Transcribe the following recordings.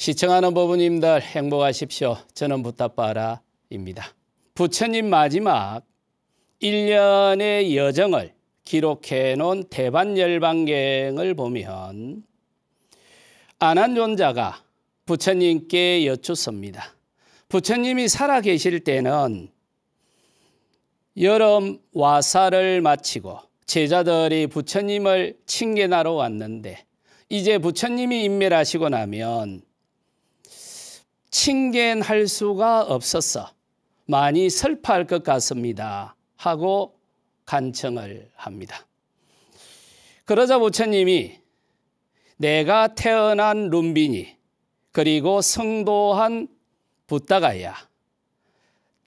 시청하는 부부님들 행복하십시오. 저는 부탁바라입니다. 부처님 마지막 1년의 여정을 기록해 놓은 대반열반경을 보면 안한존자가 부처님께 여쭙습니다. 부처님이 살아계실 때는 여름 와사를 마치고 제자들이 부처님을 칭견하러 왔는데 이제 부처님이 인멸하시고 나면 칭견할 수가 없어서 많이 슬퍼할 것 같습니다 하고 간청을 합니다. 그러자 부처님이 내가 태어난 룸비니 그리고 성도한 부다가야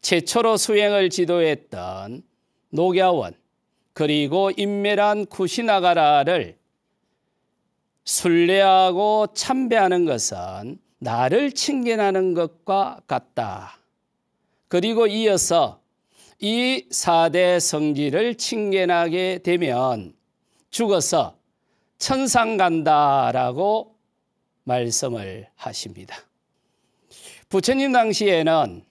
최초로 수행을 지도했던 녹야원 그리고 인멸한 쿠시나가라를 순례하고 참배하는 것은 나를 칭견하는 것과 같다. 그리고 이어서 이 4대 성지를 칭견하게 되면 죽어서 천상 간다라고 말씀을 하십니다. 부처님 당시에는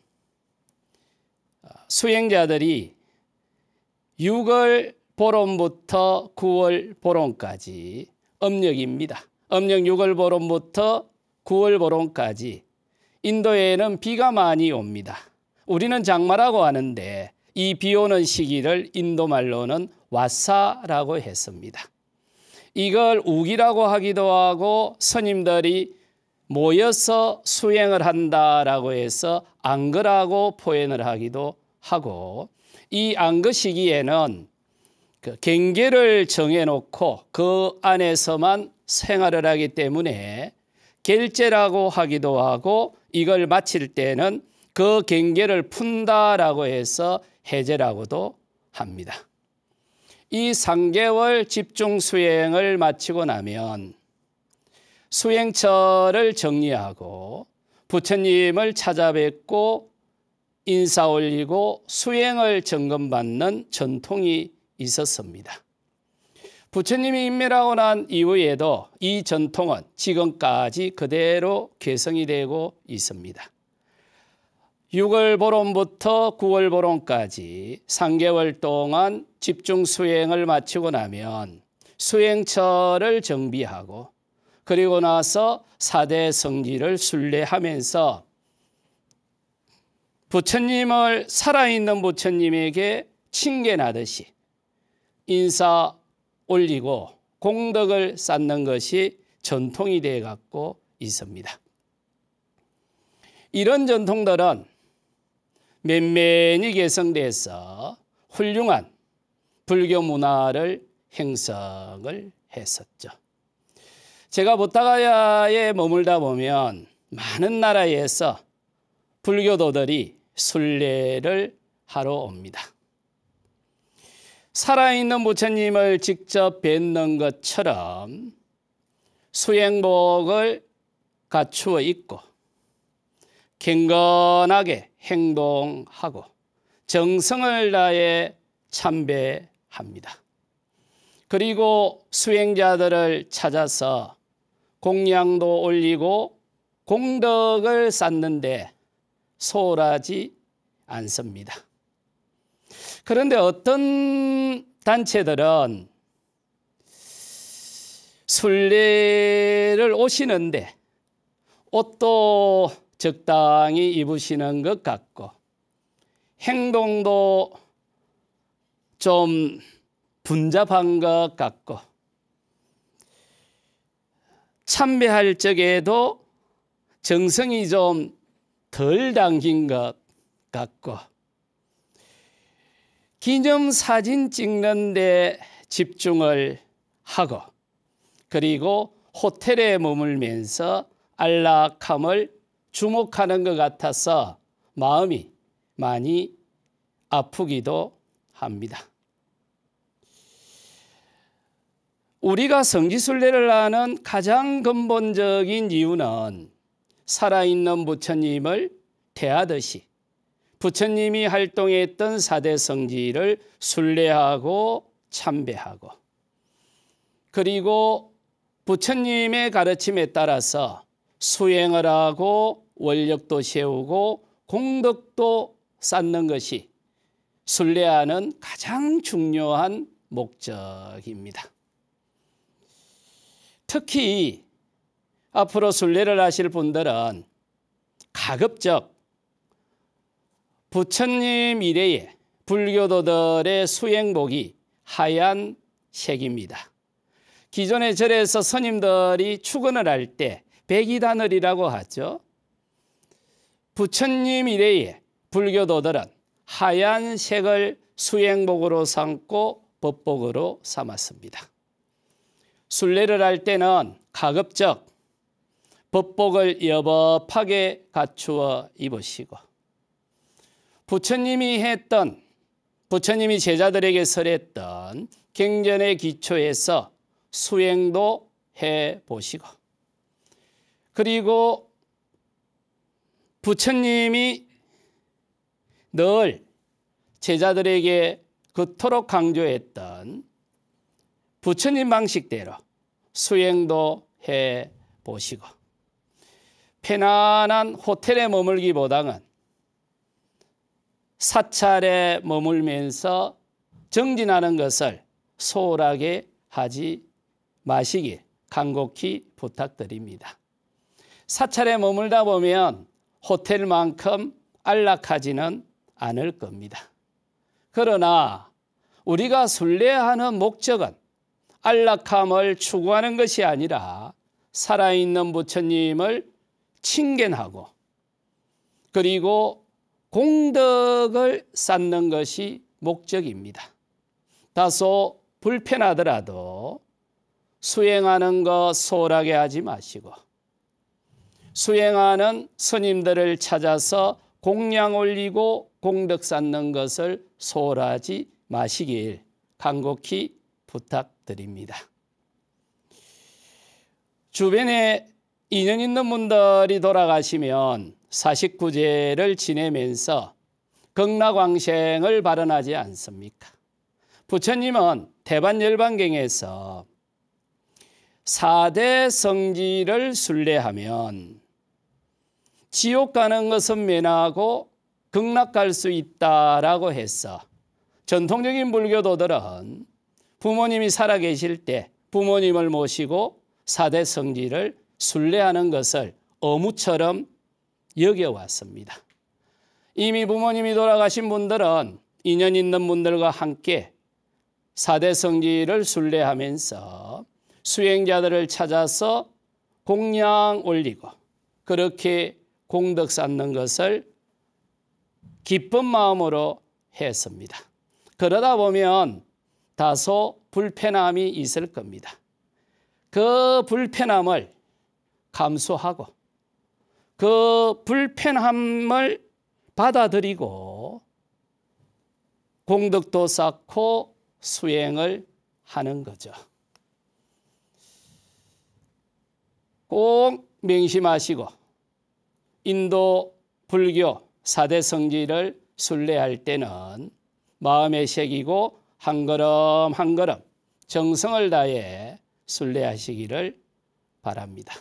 수행자들이 6월 보름부터 9월 보름까지 음력입니다. 음력 6월 보름부터 9월 보름까지 인도에는 비가 많이 옵니다. 우리는 장마라고 하는데 이 비 오는 시기를 인도 말로는 와사라고 했습니다. 이걸 우기라고 하기도 하고 스님들이 모여서 수행을 한다라고 해서 안거라고 표현을 하기도 하고 이 안거 시기에는 그 경계를 정해놓고 그 안에서만 생활을 하기 때문에 결제라고 하기도 하고 이걸 마칠 때는 그 경계를 푼다라고 해서 해제라고도 합니다. 이 3개월 집중 수행을 마치고 나면 수행처를 정리하고 부처님을 찾아뵙고 인사 올리고 수행을 점검받는 전통이 있었습니다. 부처님이 인멸하고 난 이후에도 이 전통은 지금까지 그대로 계승이 되고 있습니다. 6월 보름부터 9월 보름까지 3개월 동안 집중 수행을 마치고 나면 수행처를 정비하고 그리고 나서 4대 성지를 순례하면서 부처님을 살아있는 부처님에게 칭견하듯이 인사 올리고 공덕을 쌓는 것이 전통이 되어 갖고 있습니다. 이런 전통들은 면면이 개성돼서 훌륭한 불교 문화를 형성을 했었죠. 제가 부다가야에 머물다 보면 많은 나라에서 불교도들이 순례를 하러 옵니다. 살아있는 부처님을 직접 뵙는 것처럼 수행복을 갖추어 입고 경건하게 행동하고 정성을 다해 참배합니다. 그리고 수행자들을 찾아서 공양도 올리고 공덕을 쌓는데 소홀하지 않습니다. 그런데 어떤 단체들은 순례를 오시는데 옷도 적당히 입으시는 것 같고 행동도 좀 분잡한 것 같고 참배할 적에도 정성이 좀 덜 담긴 것 같고 기념사진 찍는 데 집중을 하고 그리고 호텔에 머물면서 안락함을 주목하는 것 같아서 마음이 많이 아프기도 합니다. 우리가 성지순례를 하는 가장 근본적인 이유는 살아있는 부처님을 대하듯이 부처님이 활동했던 4대 성지를 순례하고 참배하고 그리고 부처님의 가르침에 따라서 수행을 하고 원력도 세우고 공덕도 쌓는 것이 순례하는 가장 중요한 목적입니다. 특히 앞으로 순례를 하실 분들은 가급적 부처님 이래에 불교도들의 수행복이 하얀 색입니다. 기존의 절에서 스님들이 축원을 할 때 백이다늘이라고 하죠. 부처님 이래에 불교도들은 하얀 색을 수행복으로 삼고 법복으로 삼았습니다. 순례를 할 때는 가급적 법복을 여법하게 갖추어 입으시고 부처님이 제자들에게 설했던 경전의 기초에서 수행도 해보시고 그리고 부처님이 늘 제자들에게 그토록 강조했던 부처님 방식대로 수행도 해보시고 편안한 호텔에 머물기보다는 사찰에 머물면서 정진하는 것을 소홀하게 하지 마시길 간곡히 부탁드립니다. 사찰에 머물다 보면 호텔만큼 안락하지는 않을 겁니다. 그러나 우리가 순례하는 목적은 안락함을 추구하는 것이 아니라 살아있는 부처님을 칭견하고 그리고 공덕을 쌓는 것이 목적입니다. 다소 불편하더라도 수행하는 것 소홀하게 하지 마시고 수행하는 스님들을 찾아서 공양 올리고 공덕 쌓는 것을 소홀하지 마시길 간곡히 부탁드립니다. 주변에 인연 있는 분들이 돌아가시면 49제를 지내면서 극락왕생을 발언하지 않습니까? 부처님은 대반열반경에서 4대 성지를 순례하면 지옥 가는 것은 면하고 극락 갈 수 있다라고 해서 전통적인 불교도들은 부모님이 살아계실 때 부모님을 모시고 4대 성지를 순례하는 것을 의무처럼 여겨왔습니다. 이미 부모님이 돌아가신 분들은 인연 있는 분들과 함께 4대 성지를 순례하면서 수행자들을 찾아서 공양 올리고 그렇게 공덕 쌓는 것을 기쁜 마음으로 했습니다. 그러다 보면 다소 불편함이 있을 겁니다. 그 불편함을 감수하고 그 불편함을 받아들이고 공덕도 쌓고 수행을 하는 거죠. 꼭 명심하시고 인도 불교 4대 성지를 순례할 때는 마음에 새기고 한 걸음 한 걸음 정성을 다해 순례하시기를 바랍니다.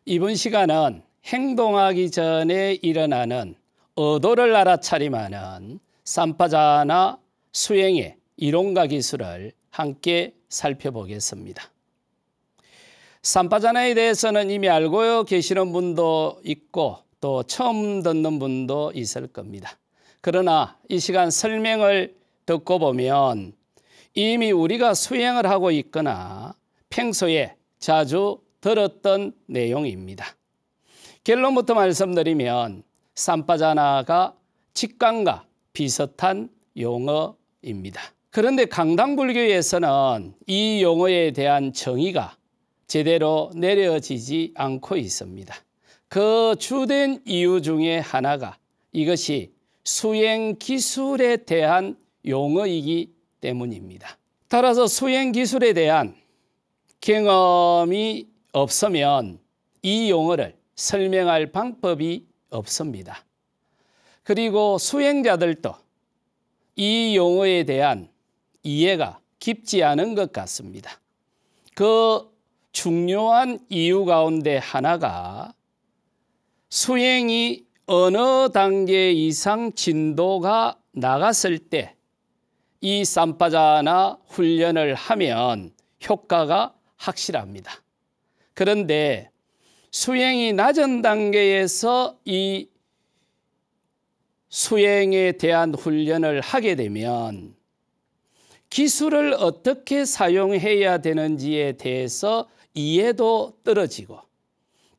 이번 시간은 행동하기 전에 일어나는 의도를 알아차림하는 삼파자나 수행의 이론과 기술을 함께 살펴보겠습니다. 삼파자나에 대해서는 이미 알고 계시는 분도 있고 또 처음 듣는 분도 있을 겁니다. 그러나 이 시간 설명을 듣고 보면 이미 우리가 수행을 하고 있거나 평소에 자주 들었던 내용입니다. 결론부터 말씀드리면 삼파자나가 직관과 비슷한 용어입니다. 그런데 강당불교에서는 이 용어에 대한 정의가 제대로 내려지지 않고 있습니다. 그 주된 이유 중에 하나가 이것이 수행 기술에 대한 용어이기 때문입니다. 따라서 수행 기술에 대한 경험이 없으면 이 용어를 설명할 방법이 없습니다. 그리고 수행자들도 이 용어에 대한 이해가 깊지 않은 것 같습니다. 그 중요한 이유 가운데 하나가 수행이 어느 단계 이상 진도가 나갔을 때 이 삼파자나 훈련을 하면 효과가 확실합니다. 그런데 수행이 낮은 단계에서 이 수행에 대한 훈련을 하게 되면 기술을 어떻게 사용해야 되는지에 대해서 이해도 떨어지고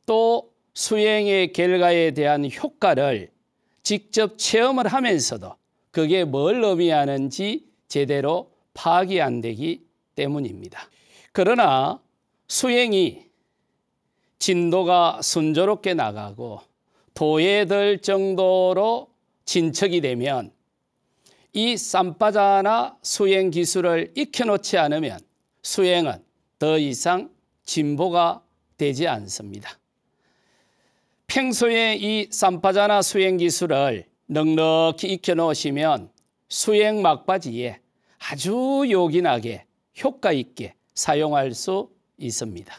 또 수행의 결과에 대한 효과를 직접 체험을 하면서도 그게 뭘 의미하는지 제대로 파악이 안 되기 때문입니다. 그러나 수행이 진도가 순조롭게 나가고 도예될 정도로 진척이 되면 이 삼파자나 수행 기술을 익혀놓지 않으면 수행은 더 이상 진보가 되지 않습니다. 평소에 이 삼파자나 수행 기술을 넉넉히 익혀놓으시면 수행 막바지에 아주 요긴하게 효과 있게 사용할 수 있습니다.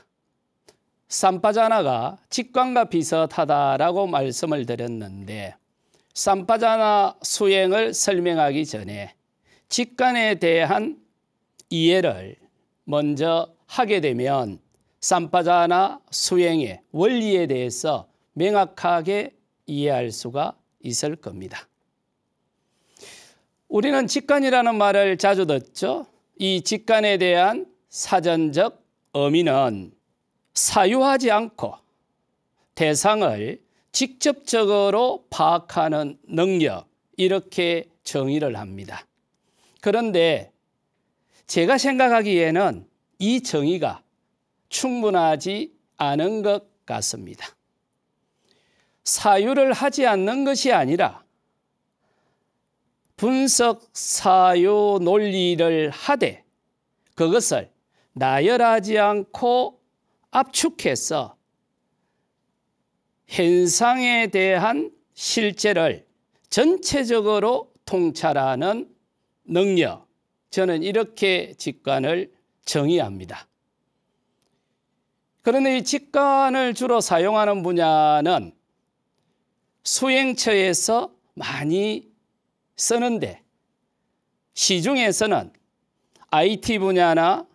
삼파자나가 직관과 비슷하다라고 말씀을 드렸는데 삼파자나 수행을 설명하기 전에 직관에 대한 이해를 먼저 하게 되면 삼파자나 수행의 원리에 대해서 명확하게 이해할 수가 있을 겁니다. 우리는 직관이라는 말을 자주 듣죠. 이 직관에 대한 사전적 의미는 사유하지 않고 대상을 직접적으로 파악하는 능력, 이렇게 정의를 합니다. 그런데 제가 생각하기에는 이 정의가 충분하지 않은 것 같습니다. 사유를 하지 않는 것이 아니라 분석 사유 논리를 하되 그것을 나열하지 않고 압축해서 현상에 대한 실제를 전체적으로 통찰하는 능력, 저는 이렇게 직관을 정의합니다. 그런데 이 직관을 주로 사용하는 분야는 수행처에서 많이 쓰는데 시중에서는 IT 분야나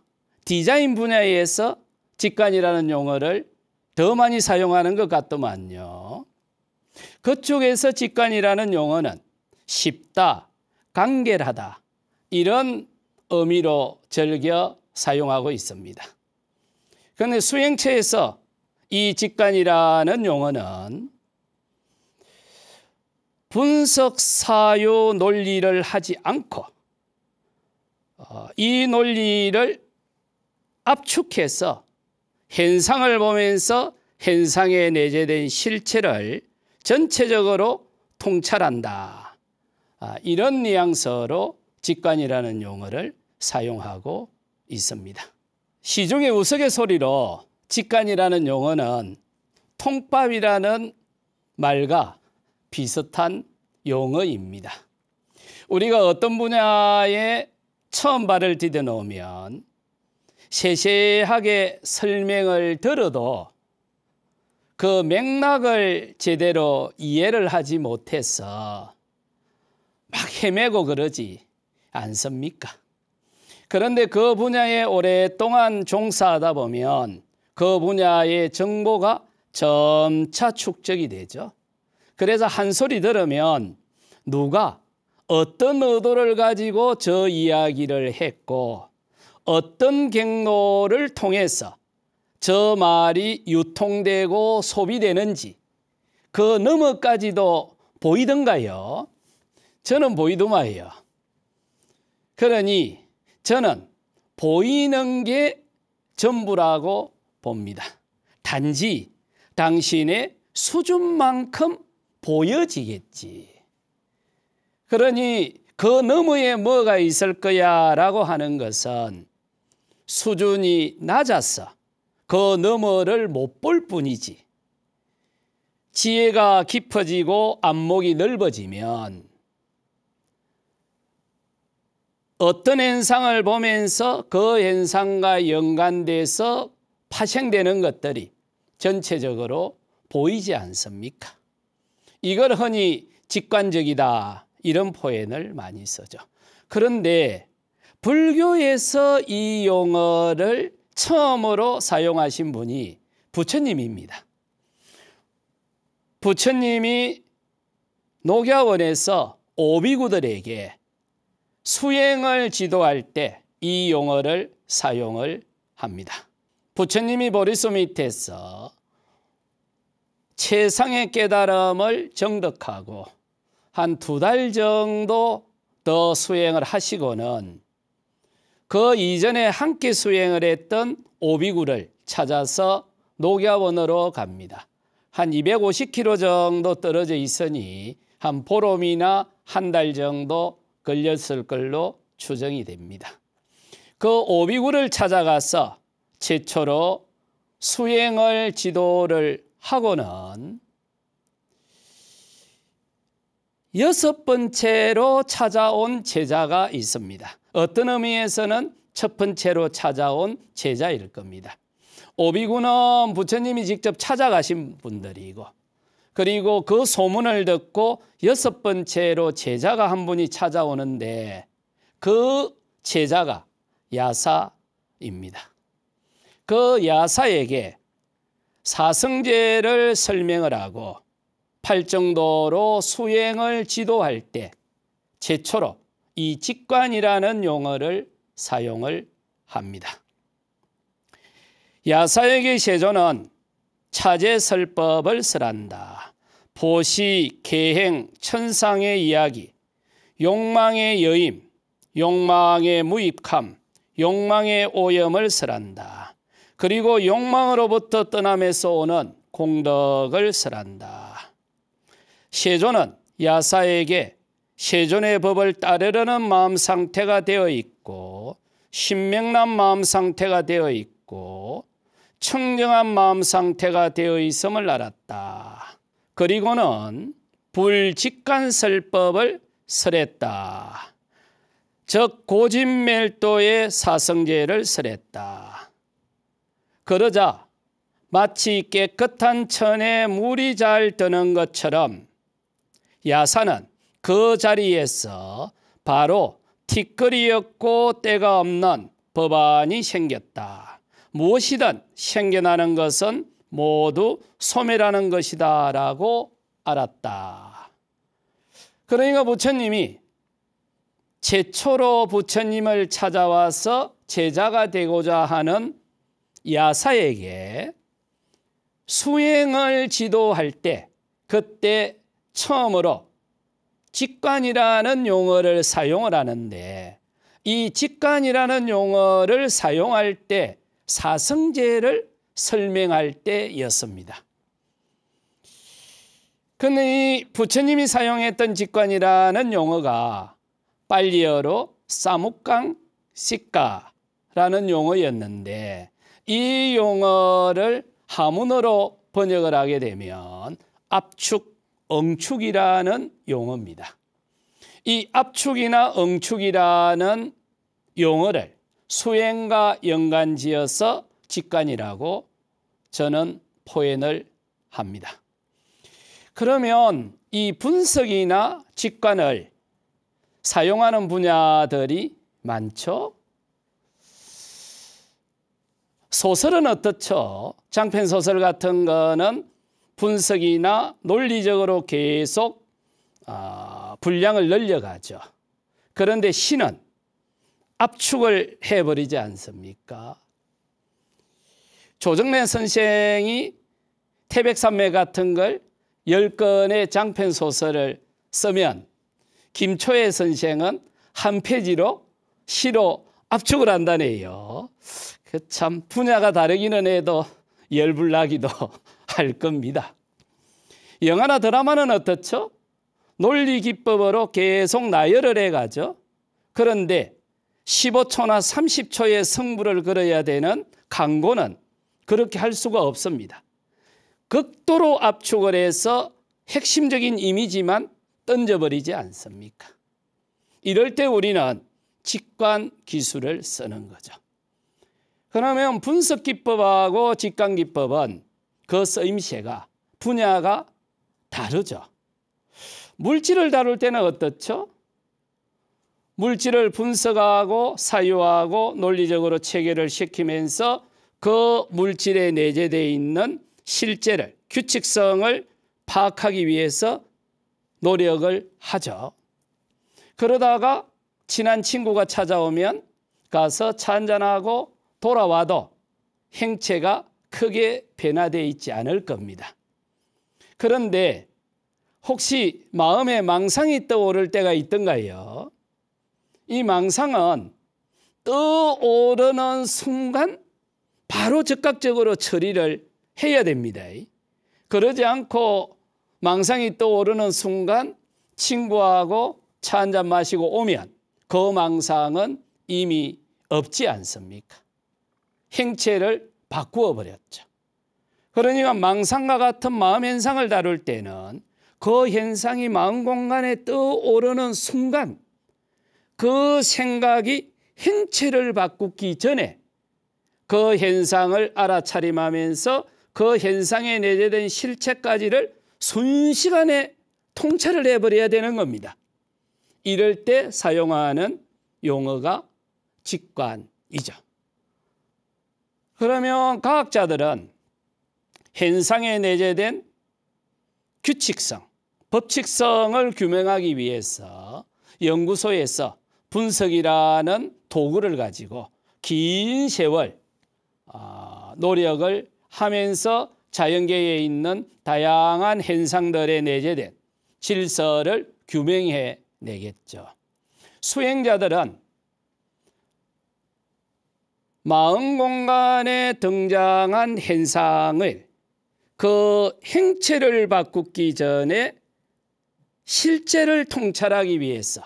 디자인 분야에서 직관이라는 용어를 더 많이 사용하는 것 같더만요. 그쪽에서 직관이라는 용어는 쉽다, 간결하다 이런 의미로 즐겨 사용하고 있습니다. 그런데 수행처에서 이 직관이라는 용어는 분석 사유 논리를 하지 않고 이 논리를 압축해서 현상을 보면서 현상에 내재된 실체를 전체적으로 통찰한다. 이런 뉘앙스로 직관이라는 용어를 사용하고 있습니다. 시중의 우스갯소리로 직관이라는 용어는 통밥이라는 말과 비슷한 용어입니다. 우리가 어떤 분야에 처음 발을 디뎌 놓으면 세세하게 설명을 들어도 그 맥락을 제대로 이해를 하지 못해서 막 헤매고 그러지 않습니까? 그런데 그 분야에 오랫동안 종사하다 보면 그 분야의 정보가 점차 축적이 되죠. 그래서 한 소리 들으면 누가 어떤 의도를 가지고 저 이야기를 했고 어떤 경로를 통해서 저 말이 유통되고 소비되는지 그 너머까지도 보이던가요? 저는 보이더만요. 그러니 저는 보이는 게 전부라고 봅니다. 단지 당신의 수준만큼 보여지겠지. 그러니 그 너머에 뭐가 있을 거야 라고 하는 것은 수준이 낮아서 그 너머를 못 볼 뿐이지. 지혜가 깊어지고 안목이 넓어지면 어떤 현상을 보면서 그 현상과 연관돼서 파생되는 것들이 전체적으로 보이지 않습니까? 이걸 흔히 직관적이다 이런 표현을 많이 쓰죠. 그런데 불교에서 이 용어를 처음으로 사용하신 분이 부처님입니다. 부처님이 녹야원에서 오비구들에게 수행을 지도할 때 이 용어를 사용을 합니다. 부처님이 보리수 밑에서 최상의 깨달음을 정득하고 한 2달 정도 더 수행을 하시고는 그 이전에 함께 수행을 했던 오비구를 찾아서 녹야원으로 갑니다. 한 250km 정도 떨어져 있으니 한 보름이나 한 달 정도 걸렸을 걸로 추정이 됩니다. 그 오비구를 찾아가서 최초로 수행을 지도를 하고는 6번째로 찾아온 제자가 있습니다. 어떤 의미에서는 첫 번째로 찾아온 제자일 겁니다. 오비구는 부처님이 직접 찾아가신 분들이고, 그리고 그 소문을 듣고 6번째로 제자가 한 분이 찾아오는데 그 제자가 야사입니다. 그 야사에게 사성제를 설명을 하고 팔정도로 수행을 지도할 때 최초로 이 직관이라는 용어를 사용을 합니다. 야사에게 세조는 차제설법을 쓰란다. 보시, 계행, 천상의 이야기, 욕망의 여임, 욕망의 무입함, 욕망의 오염을 쓰란다. 그리고 욕망으로부터 떠남에서 오는 공덕을 쓰란다. 세조는 야사에게 세존의 법을 따르려는 마음 상태가 되어 있고 신명난 마음 상태가 되어 있고 청정한 마음 상태가 되어 있음을 알았다. 그리고는 불직관설법을 설했다. 즉 고진멸도의 사성제를 설했다. 그러자 마치 깨끗한 천에 물이 잘 드는 것처럼 야사는 그 자리에서 바로 티끌이었고 때가 없는 법안이 생겼다. 무엇이든 생겨나는 것은 모두 소멸하는 것이다 라고 알았다. 그러니까 부처님이 최초로 부처님을 찾아와서 제자가 되고자 하는 야사에게 수행을 지도할 때 그때 처음으로 직관이라는 용어를 사용을 하는데 이 직관이라는 용어를 사용할 때 사성제를 설명할 때였습니다. 그런데 이 부처님이 사용했던 직관이라는 용어가 빨리어로 사묵강 식가라는 용어였는데 이 용어를 한문어로 번역을 하게 되면 압축, 응축이라는 용어입니다. 이 압축이나 응축이라는 용어를 수행과 연관지어서 직관이라고 저는 표현을 합니다. 그러면 이 분석이나 직관을 사용하는 분야들이 많죠? 소설은 어떻죠? 장편소설 같은 거는 분석이나 논리적으로 계속 분량을 늘려가죠. 그런데 시는 압축을 해버리지 않습니까? 조정래 선생이 태백산맥 같은 걸 10권의 장편소설을 쓰면 김초애 선생은 한 페이지로 시로 압축을 한다네요. 참 분야가 다르기는 해도 열불나기도 할 겁니다. 영화나 드라마는 어떻죠? 논리 기법으로 계속 나열을 해가죠. 그런데 15초나 30초의 승부를 걸어야 되는 광고는 그렇게 할 수가 없습니다. 극도로 압축을 해서 핵심적인 이미지만 던져버리지 않습니까? 이럴 때 우리는 직관 기술을 쓰는 거죠. 그러면 분석기법하고 직관기법은 그 쓰임새가 분야가 다르죠. 물질을 다룰 때는 어떻죠? 물질을 분석하고 사유하고 논리적으로 체계를 시키면서 그 물질에 내재되어 있는 실제를, 규칙성을 파악하기 위해서 노력을 하죠. 그러다가 친한 친구가 찾아오면 가서 차 한잔하고 돌아와도 행체가 크게 변화되어 있지 않을 겁니다. 그런데 혹시 마음에 망상이 떠오를 때가 있던가요? 이 망상은 떠오르는 순간 바로 즉각적으로 처리를 해야 됩니다. 그러지 않고 망상이 떠오르는 순간 친구하고 차 한잔 마시고 오면 그 망상은 이미 없지 않습니까? 행체를 바꾸어 버렸죠. 그러니까 망상과 같은 마음 현상을 다룰 때는 그 현상이 마음 공간에 떠오르는 순간 그 생각이 행체를 바꾸기 전에 그 현상을 알아차림하면서 그 현상에 내재된 실체까지를 순식간에 통찰을 해버려야 되는 겁니다. 이럴 때 사용하는 용어가 직관이죠. 그러면 과학자들은 현상에 내재된 규칙성, 법칙성을 규명하기 위해서 연구소에서 분석이라는 도구를 가지고 긴 세월 노력을 하면서 자연계에 있는 다양한 현상들에 내재된 질서를 규명해 내겠죠. 수행자들은 마음 공간에 등장한 현상을 그 행체를 바꾸기 전에 실제를 통찰하기 위해서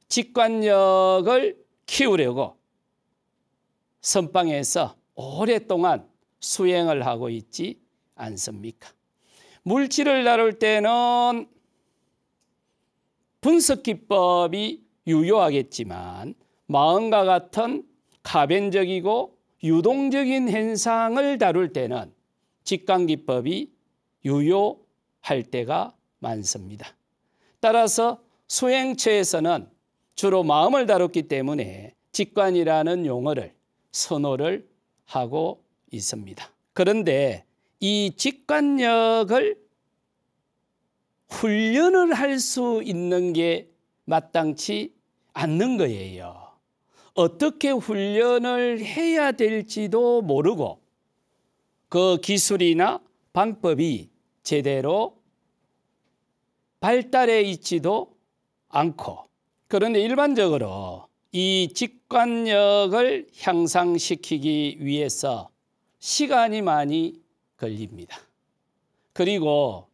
직관력을 키우려고 선방에서 오랫동안 수행을 하고 있지 않습니까? 물질을 다룰 때는 분석기법이 유효하겠지만 마음과 같은 가변적이고 유동적인 현상을 다룰 때는 직관기법이 유효할 때가 많습니다. 따라서 수행처에서는 주로 마음을 다뤘기 때문에 직관이라는 용어를 선호를 하고 있습니다. 그런데 이 직관력을 훈련을 할 수 있는 게 마땅치 않는 거예요. 어떻게 훈련을 해야 될지도 모르고 그 기술이나 방법이 제대로 발달해 있지도 않고, 그런데 일반적으로 이 직관력을 향상시키기 위해서 시간이 많이 걸립니다. 그리고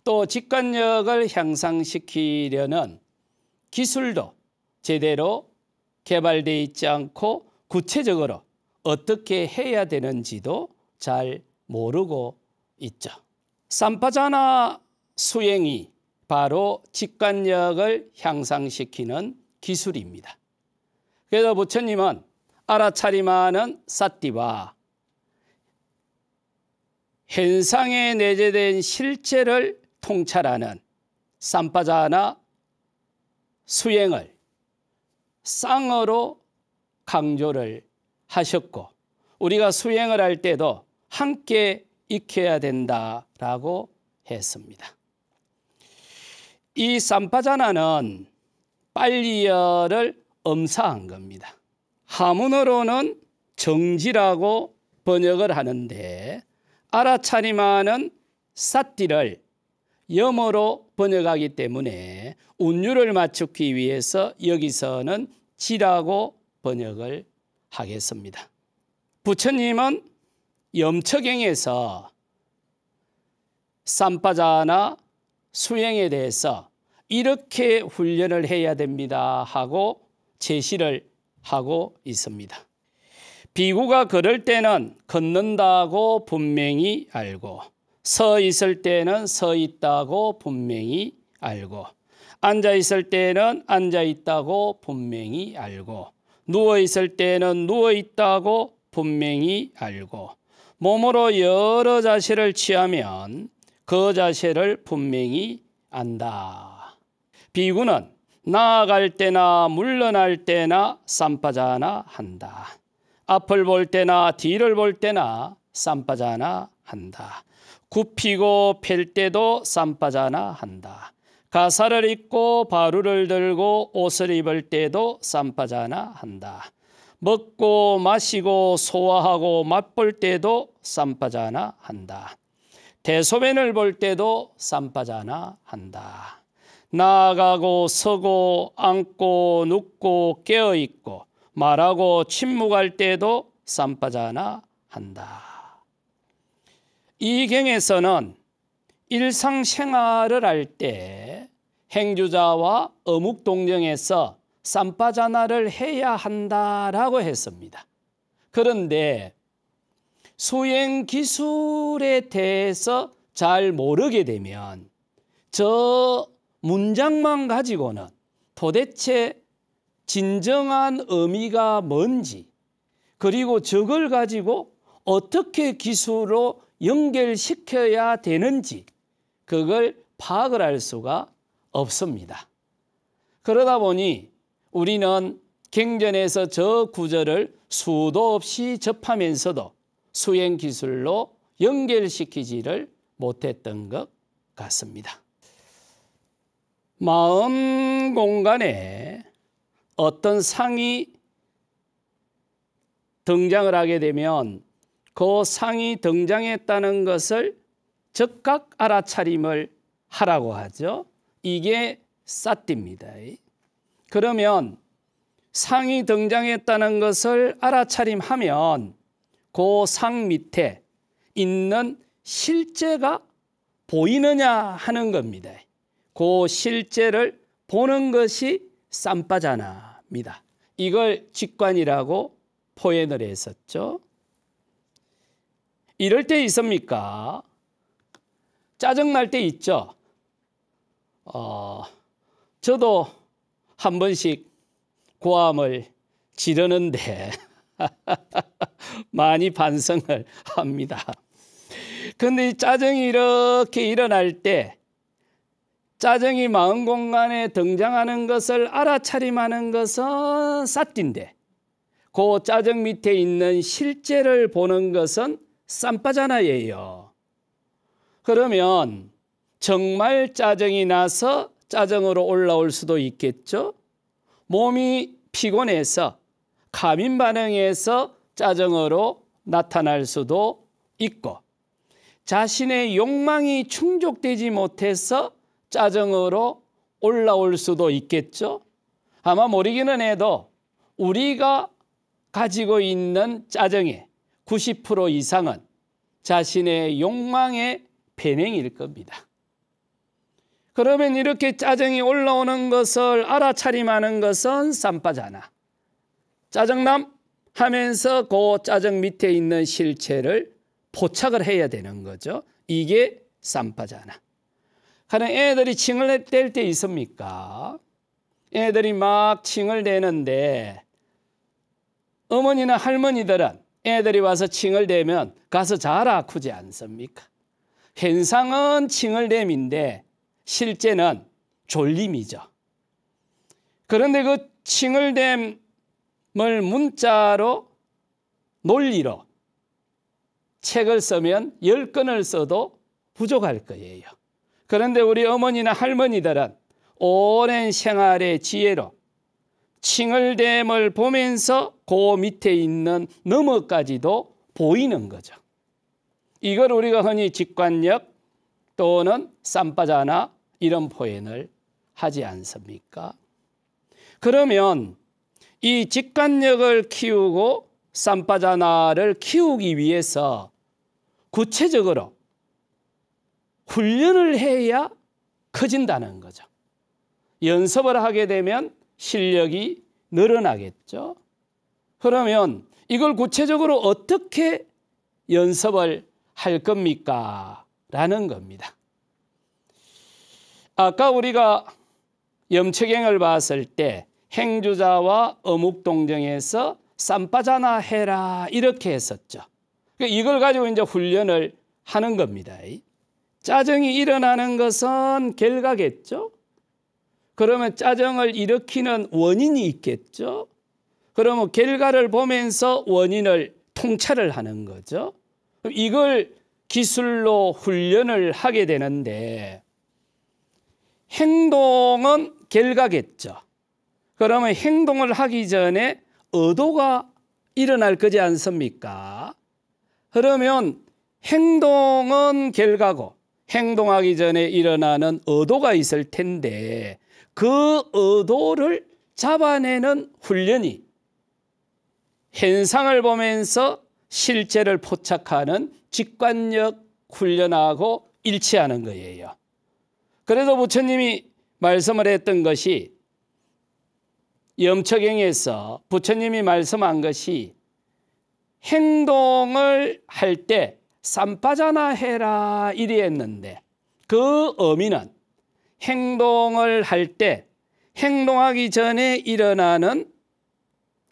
또 직관력을 향상시키려는 기술도 제대로 개발되어 있지 않고 구체적으로 어떻게 해야 되는지도 잘 모르고 있죠. 삼파자나 수행이 바로 직관력을 향상시키는 기술입니다. 그래서 부처님은 알아차림하는 사띠와 현상에 내재된 실체를 통찰하는 삼파자나 수행을 쌍어로 강조를 하셨고, 우리가 수행을 할 때도 함께 익혀야 된다라고 했습니다. 이 삼파자나는 빨리어를 엄사한 겁니다. 하문어로는 정지라고 번역을 하는데 알아차림하는 사띠를 염어로 번역하기 때문에 운율을 맞추기 위해서 여기서는 지라고 번역을 하겠습니다. 부처님은 염처경에서 삼파자나 수행에 대해서 이렇게 훈련을 해야 됩니다 하고 제시를 하고 있습니다. 비구가 걸을 때는 걷는다고 분명히 알고, 서 있을 때는 서 있다고 분명히 알고, 앉아 있을 때는 앉아 있다고 분명히 알고, 누워 있을 때는 누워 있다고 분명히 알고 몸으로 여러 자세를 취하면 그 자세를 분명히 안다. 비구는 나아갈 때나 물러날 때나 쌈바자나 한다. 앞을 볼 때나 뒤를 볼 때나 쌈바자나 한다. 굽히고 펼 때도 쌈바자나 한다. 가사를 입고 바루를 들고 옷을 입을 때도 쌈바자나 한다. 먹고 마시고 소화하고 맛볼 때도 쌈바자나 한다. 대소변을 볼 때도 쌈바자나 한다. 나아가고 서고 앉고 눕고 깨어있고 말하고 침묵할 때도 쌈바자나 한다. 이 경에서는 일상생활을 할 때 행주자와 어묵동정에서 쌈바자나를 해야 한다라고 했습니다. 그런데 수행 기술에 대해서 잘 모르게 되면 저 문장만 가지고는 도대체 진정한 의미가 뭔지, 그리고 저걸 가지고 어떻게 기술로 연결시켜야 되는지 그걸 파악을 할 수가 없습니다. 그러다 보니 우리는 경전에서 저 구절을 수도 없이 접하면서도 수행 기술로 연결시키지를 못했던 것 같습니다. 마음 공간에 어떤 상이 등장을 하게 되면 그 상이 등장했다는 것을 즉각 알아차림을 하라고 하죠. 이게 사띠입니다. 그러면 상이 등장했다는 것을 알아차림하면 그 상 밑에 있는 실제가 보이느냐 하는 겁니다. 그 실제를 보는 것이 쌈바자나입니다. 이걸 직관이라고 표현을 했었죠. 이럴 때 있습니까? 짜증날 때 있죠. 저도 한 번씩 고함을 지르는데 많이 반성을 합니다. 그런데 짜증이 이렇게 일어날 때 짜증이 마음 공간에 등장하는 것을 알아차림하는 것은 사띠인데 그 짜증 밑에 있는 실제를 보는 것은 쌈바자나예요. 그러면 정말 짜증이 나서 짜증으로 올라올 수도 있겠죠. 몸이 피곤해서 가민 반응에서 짜증으로 나타날 수도 있고 자신의 욕망이 충족되지 못해서 짜증으로 올라올 수도 있겠죠. 아마 모르기는 해도 우리가 가지고 있는 짜증의 90% 이상은 자신의 욕망의 변행일 겁니다. 그러면 이렇게 짜증이 올라오는 것을 알아차림하는 것은 쌈바자나. 짜증남 하면서 그 짜증 밑에 있는 실체를 포착을 해야 되는 거죠. 이게 쌈바자나. 가령 애들이 칭을 댈 때 있습니까? 애들이 막 칭을 대는데 어머니나 할머니들은 애들이 와서 칭을 대면 가서 잘 아프지 않습니까? 현상은 칭을댐인데 실제는 졸림이죠. 그런데 그 칭을댐을 문자로 논리로 책을 쓰면 10권을 써도 부족할 거예요. 그런데 우리 어머니나 할머니들은 오랜 생활의 지혜로 칭을댐을 보면서 그 밑에 있는 너머까지도 보이는 거죠. 이걸 우리가 흔히 직관력 또는 쌈바자나 이런 표현을 하지 않습니까? 그러면 이 직관력을 키우고 쌈바자나를 키우기 위해서 구체적으로 훈련을 해야 커진다는 거죠. 연습을 하게 되면 실력이 늘어나겠죠. 그러면 이걸 구체적으로 어떻게 연습을 할 겁니까? 라는 겁니다. 아까 우리가 염초경을 봤을 때 행주자와 어묵동정에서 쌈빠자나 해라 이렇게 했었죠. 이걸 가지고 이제 훈련을 하는 겁니다. 짜증이 일어나는 것은 결과겠죠. 그러면 짜증을 일으키는 원인이 있겠죠. 그러면 결과를 보면서 원인을 통찰을 하는 거죠. 이걸 기술로 훈련을 하게 되는데 행동은 결과겠죠. 그러면 행동을 하기 전에 의도가 일어날 거지 않습니까? 그러면 행동은 결과고 행동하기 전에 일어나는 의도가 있을 텐데 그 의도를 잡아내는 훈련이 현상을 보면서 실제를 포착하는 직관력 훈련하고 일치하는 거예요. 그래서 부처님이 말씀을 했던 것이 염초경에서 부처님이 말씀한 것이 행동을 할 때 쌈빠자나 해라 이리 했는데 그 의미는 행동을 할 때 행동하기 전에 일어나는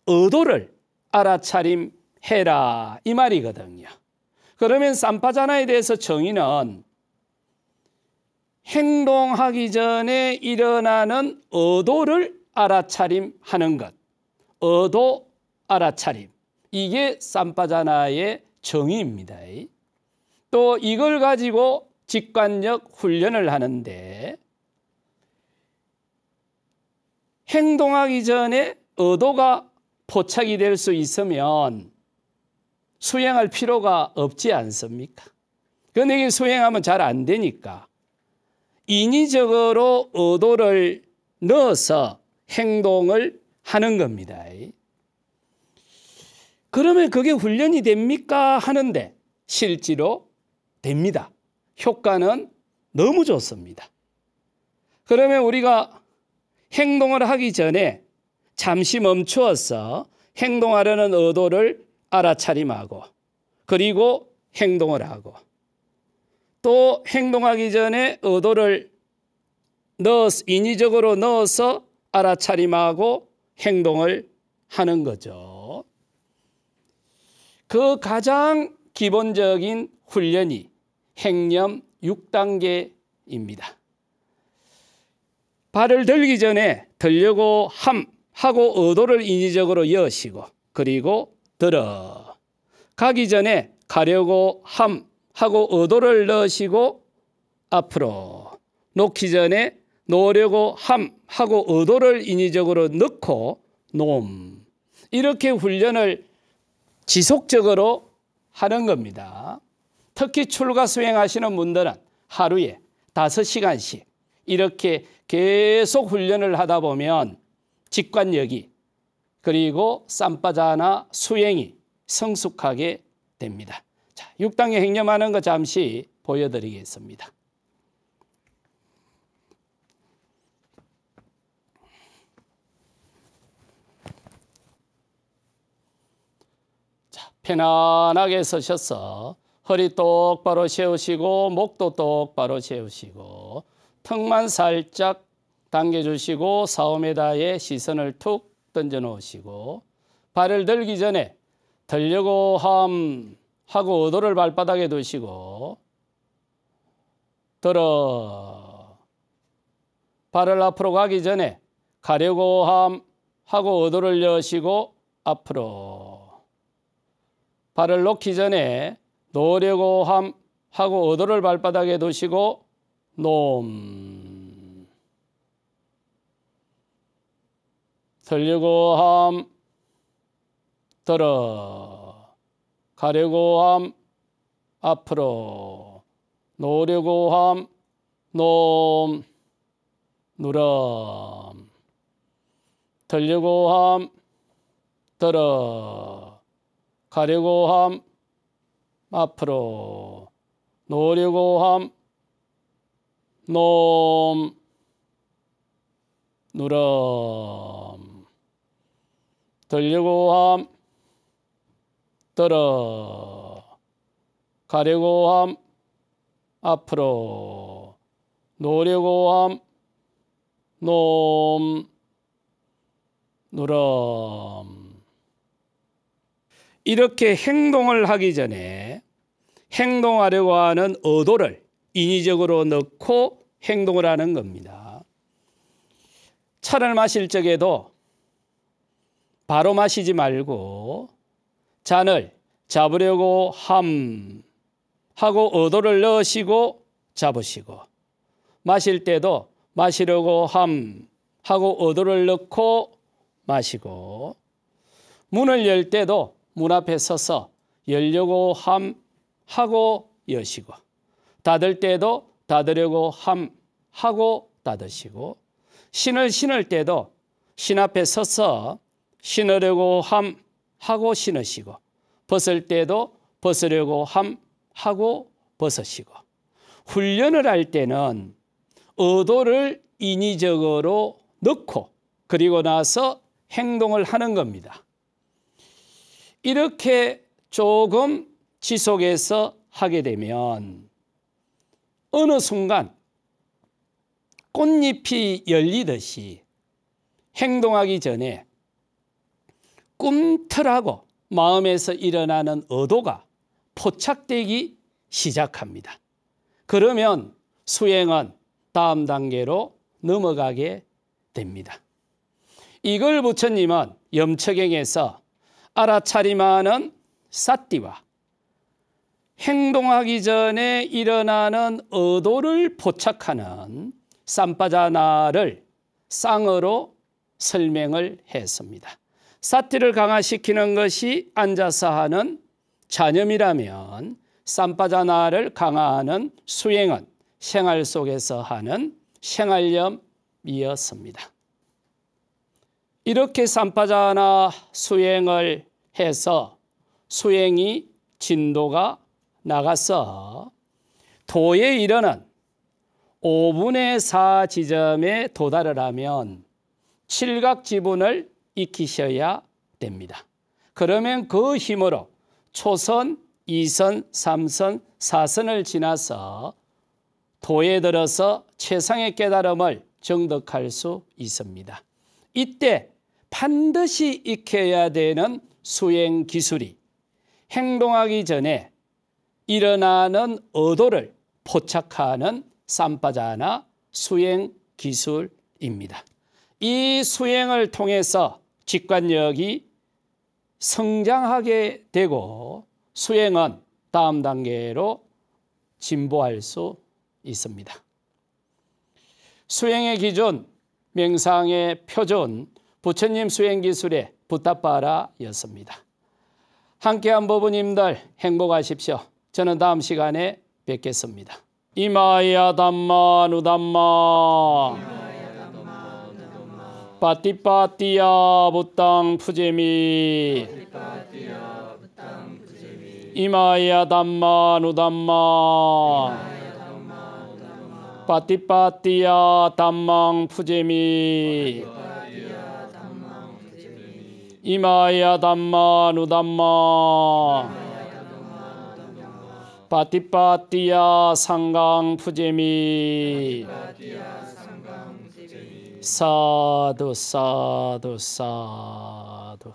의도를 알아차림해라 이 말이거든요. 그러면 쌈빠자나에 대해서 정의는 행동하기 전에 일어나는 의도를 알아차림하는 것, 의도 알아차림 이게 쌈빠자나의 정의입니다. 또 이걸 가지고 직관력 훈련을 하는데 행동하기 전에 의도가 포착이 될 수 있으면 수행할 필요가 없지 않습니까? 그런데 이게 수행하면 잘 안 되니까 인위적으로 의도를 넣어서 행동을 하는 겁니다. 그러면 그게 훈련이 됩니까? 하는데 실제로 됩니다. 효과는 너무 좋습니다. 그러면 우리가 행동을 하기 전에 잠시 멈추어서 행동하려는 의도를 알아차림하고 그리고 행동을 하고 또 행동하기 전에 의도를 인위적으로 넣어서 알아차림하고 행동을 하는 거죠. 그 가장 기본적인 훈련이 행념 6단계입니다. 발을 들기 전에 들려고 함 하고 의도를 인위적으로 여시고 그리고 들어 가기 전에 가려고 함 하고 의도를 넣으시고 앞으로 놓기 전에 놓으려고 함 하고 의도를 인위적으로 넣고 놓음 이렇게 훈련을 지속적으로 하는 겁니다. 특히 출가 수행하시는 분들은 하루에 5시간씩 이렇게 계속 훈련을 하다 보면 직관력이 그리고 쌈빠자나 수행이 성숙하게 됩니다. 자, 6단계 행념하는 거 잠시 보여드리겠습니다. 자, 편안하게 서셔서 허리 똑바로 세우시고 목도 똑바로 세우시고 턱만 살짝 당겨주시고 4~5m의 시선을 툭 던져 놓으시고 발을 들기 전에 들려고 함 하고 의도를 발바닥에 두시고 들어 발을 앞으로 가기 전에 가려고 함 하고 의도를 여시고 앞으로 발을 놓기 전에 놓으려고 함 하고 의도를 발바닥에 두시고 놓음 들려고 함 들어 가려고 함 앞으로 놓으려고 함 놓음 누럼 들려고 함 들어 가려고 함 앞으로 놓으려고 함 놓음 누럼 들려고 함 들어 가려고 함 앞으로 놓으려고 함 놓음 누럼 이렇게 행동을 하기 전에 행동하려고 하는 의도를 인위적으로 넣고 행동을 하는 겁니다. 차를 마실 적에도 바로 마시지 말고 잔을 잡으려고 하고 의도를 넣으시고 잡으시고, 마실 때도 마시려고 하고 의도를 넣고 마시고, 문을 열 때도 문 앞에 서서 열려고 하고 여시고, 닫을 때도 닫으려고 하고 닫으시고, 신을 신을 때도 신 앞에 서서 신으려고 하고 신으시고, 벗을 때도 벗으려고 하고 벗으시고, 훈련을 할 때는 의도를 인위적으로 넣고 그리고 나서 행동을 하는 겁니다. 이렇게 조금 지속해서 하게 되면 어느 순간 꽃잎이 열리듯이 행동하기 전에 꿈틀하고 마음에서 일어나는 의도가 포착되기 시작합니다. 그러면 수행은 다음 단계로 넘어가게 됩니다. 이걸 부처님은 염처경에서 알아차림하는 사띠와 행동하기 전에 일어나는 의도를 포착하는 삼빠자나를 쌍어로 설명을 했습니다. 사띠를 강화시키는 것이 앉아서 하는 잔염이라면 삼빠자나를 강화하는 수행은 생활 속에서 하는 생활염이었습니다. 이렇게 삼빠자나 수행을 해서 수행이 진도가 나가서 도에 이르는 5분의 4 지점에 도달을 하면 칠각지분을 익히셔야 됩니다. 그러면 그 힘으로 초선, 2선, 3선, 4선을 지나서 도에 들어서 최상의 깨달음을 정득할 수 있습니다. 이때 반드시 익혀야 되는 수행 기술이 행동하기 전에 일어나는 의도를 포착하는 삼빠자나 수행 기술입니다. 이 수행을 통해서 직관력이 성장하게 되고 수행은 다음 단계로 진보할 수 있습니다. 수행의 기준, 명상의 표준, 부처님 수행기술의 부타빠라였습니다. 함께한 부부님들 행복하십시오. 저는 다음 시간에 뵙겠습니다. 이마야 담마 누담마 빠띠빠띠야 부땅 푸제미 이마야 담마 누담마 빠띠빠띠야 담망 푸제미 이마야 담마 누담마 빠띠빠띠야 상강 푸제미 사두 사두 사두